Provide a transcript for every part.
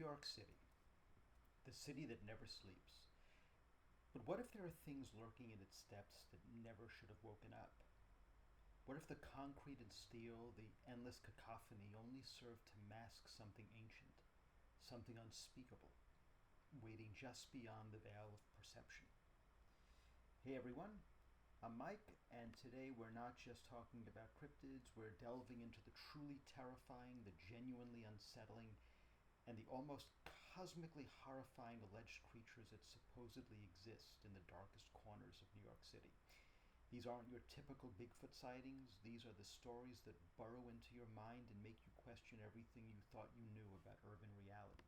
York City, the city that never sleeps. But what if there are things lurking in its steps that never should have woken up? What if the concrete and steel, the endless cacophony, only serve to mask something ancient, something unspeakable, waiting just beyond the veil of perception? Hey everyone, I'm Mike, and today we're not just talking about cryptids, we're delving into the truly terrifying, the genuinely unsettling, and the almost cosmically horrifying alleged creatures that supposedly exist in the darkest corners of New York City. These aren't your typical Bigfoot sightings. These are the stories that burrow into your mind and make you question everything you thought you knew about urban reality.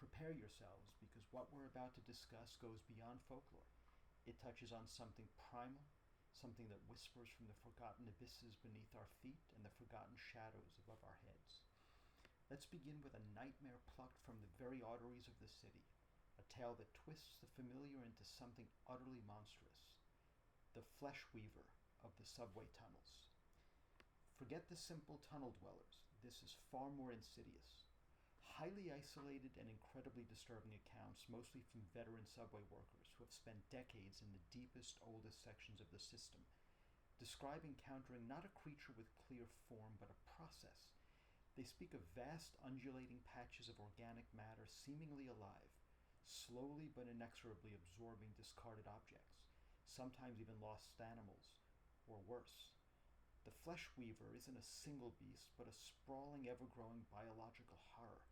Prepare yourselves, because what we're about to discuss goes beyond folklore. It touches on something primal, something that whispers from the forgotten abysses beneath our feet and the forgotten shadows above our heads. Let's begin with a nightmare plucked from the very arteries of the city, a tale that twists the familiar into something utterly monstrous. The flesh weaver of the subway tunnels. Forget the simple tunnel dwellers. This is far more insidious. Highly isolated and incredibly disturbing accounts, mostly from veteran subway workers who have spent decades in the deepest, oldest sections of the system, describe encountering not a creature with clear form, but a process. They speak of vast undulating patches of organic matter seemingly alive, slowly but inexorably absorbing discarded objects, sometimes even lost animals, or worse. The flesh weaver isn't a single beast, but a sprawling, ever-growing biological horror.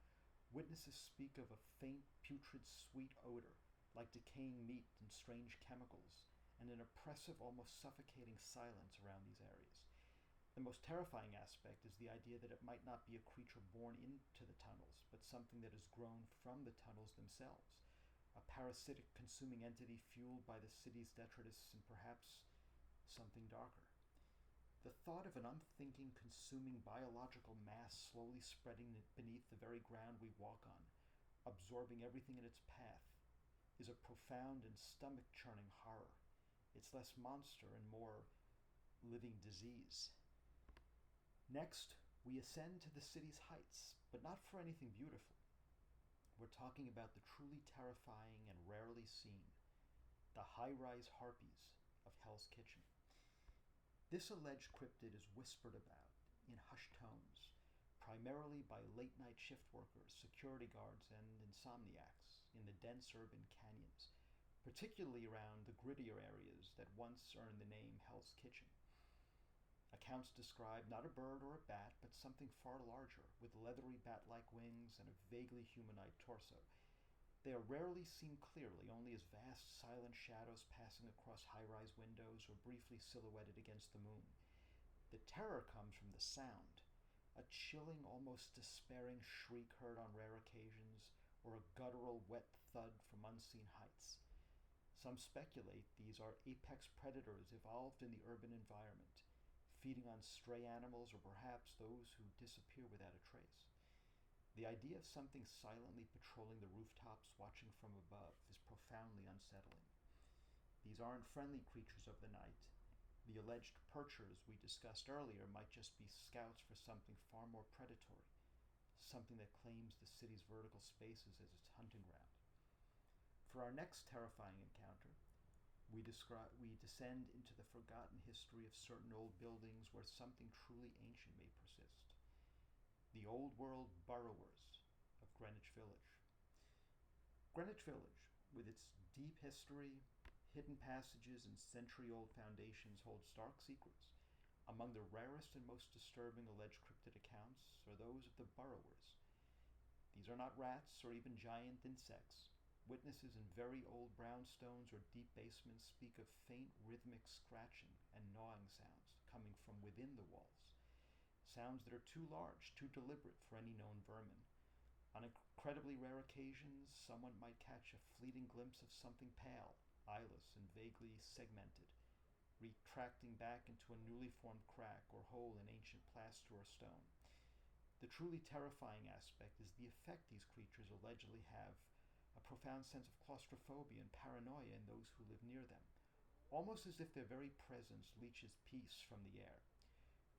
Witnesses speak of a faint, putrid, sweet odor, like decaying meat and strange chemicals, and an oppressive, almost suffocating silence around these areas. The most terrifying aspect is the idea that it might not be a creature born into the tunnels, but something that has grown from the tunnels themselves, a parasitic consuming entity fueled by the city's detritus and perhaps something darker. The thought of an unthinking, consuming biological mass slowly spreading beneath the very ground we walk on, absorbing everything in its path, is a profound and stomach-churning horror. It's less monster and more living disease. Next, we ascend to the city's heights, but not for anything beautiful. We're talking about the truly terrifying and rarely seen, the high-rise harpies of Hell's Kitchen. This alleged cryptid is whispered about in hushed tones, primarily by late-night shift workers, security guards, and insomniacs in the dense urban canyons, particularly around the grittier areas that once earned the name Hell's Kitchen. Accounts describe not a bird or a bat, but something far larger, with leathery bat-like wings and a vaguely humanoid torso. They are rarely seen clearly, only as vast, silent shadows passing across high-rise windows or briefly silhouetted against the moon. The terror comes from the sound, a chilling, almost despairing shriek heard on rare occasions, or a guttural, wet thud from unseen heights. Some speculate these are apex predators evolved in the urban environment, feeding on stray animals or perhaps those who disappear without a trace. The idea of something silently patrolling the rooftops watching from above is profoundly unsettling. These aren't friendly creatures of the night. The alleged perchers we discussed earlier might just be scouts for something far more predatory, something that claims the city's vertical spaces as its hunting ground. For our next terrifying encounter, we descend into the forgotten history of certain old buildings where something truly ancient may persist. The old world burrowers of Greenwich Village. Greenwich Village, with its deep history, hidden passages, and century-old foundations, holds dark secrets. Among the rarest and most disturbing alleged cryptid accounts are those of the burrowers. These are not rats or even giant insects. Witnesses in very old brownstones or deep basements speak of faint rhythmic scratching and gnawing sounds coming from within the walls. Sounds that are too large, too deliberate for any known vermin. On incredibly rare occasions, someone might catch a fleeting glimpse of something pale, eyeless, and vaguely segmented, retracting back into a newly formed crack or hole in ancient plaster or stone. The truly terrifying aspect is the effect these creatures allegedly have, a profound sense of claustrophobia and paranoia in those who live near them, almost as if their very presence leaches peace from the air.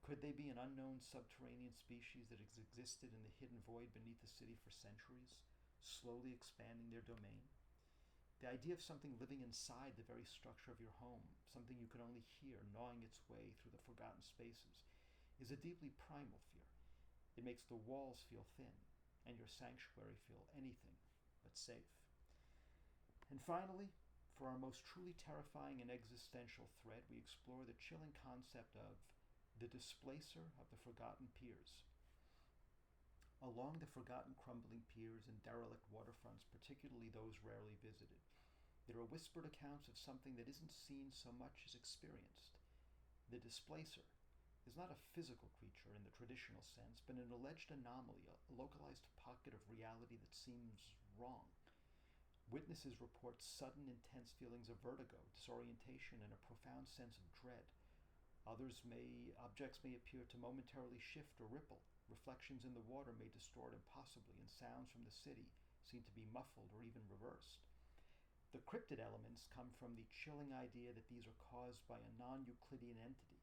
Could they be an unknown subterranean species that has existed in the hidden void beneath the city for centuries, slowly expanding their domain? The idea of something living inside the very structure of your home, something you can only hear gnawing its way through the forgotten spaces, is a deeply primal fear. It makes the walls feel thin, and your sanctuary feel anything but safe. And finally, for our most truly terrifying and existential threat, we explore the chilling concept of the displacer of the forgotten piers. Along the forgotten crumbling piers and derelict waterfronts, particularly those rarely visited, there are whispered accounts of something that isn't seen so much as experienced. The displacer is not a physical creature in the traditional sense, but an alleged anomaly, a localized pocket of reality that seems wrong. Witnesses report sudden, intense feelings of vertigo, disorientation, and a profound sense of dread. Objects may appear to momentarily shift or ripple. Reflections in the water may distort impossibly, and sounds from the city seem to be muffled or even reversed. The cryptid elements come from the chilling idea that these are caused by a non-Euclidean entity,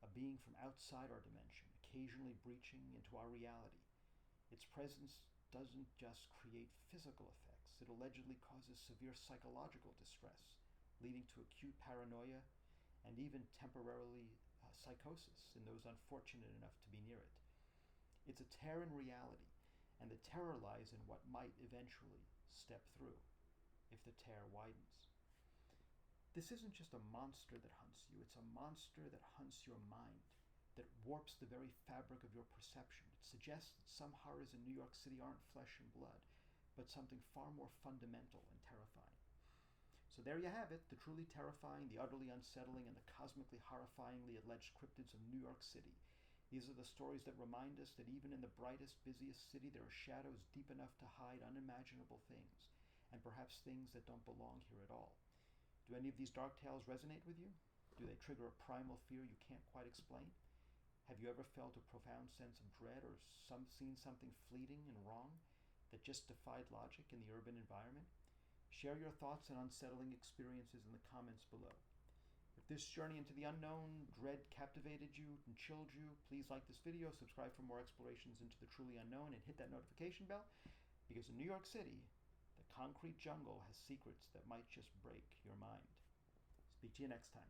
a being from outside our dimension, occasionally breaching into our reality. Its presence doesn't just create physical effects, it allegedly causes severe psychological distress, leading to acute paranoia and even temporarily psychosis in those unfortunate enough to be near it. It's a tear in reality, and the terror lies in what might eventually step through, if the tear widens. This isn't just a monster that hunts you, it's a monster that hunts your mind, that warps the very fabric of your perception. It suggests that some horrors in New York City aren't flesh and blood, but something far more fundamental and terrifying. So there you have it, the truly terrifying, the utterly unsettling, and the cosmically horrifyingly alleged cryptids of New York City. These are the stories that remind us that even in the brightest, busiest city, there are shadows deep enough to hide unimaginable things, and perhaps things that don't belong here at all. Do any of these dark tales resonate with you? Do they trigger a primal fear you can't quite explain? Have you ever felt a profound sense of dread or seen something fleeting and wrong that just defied logic in the urban environment? Share your thoughts and unsettling experiences in the comments below. If this journey into the unknown, dread captivated you and chilled you, please like this video, subscribe for more explorations into the truly unknown, and hit that notification bell, because in New York City, the concrete jungle has secrets that might just break your mind. Speak to you next time.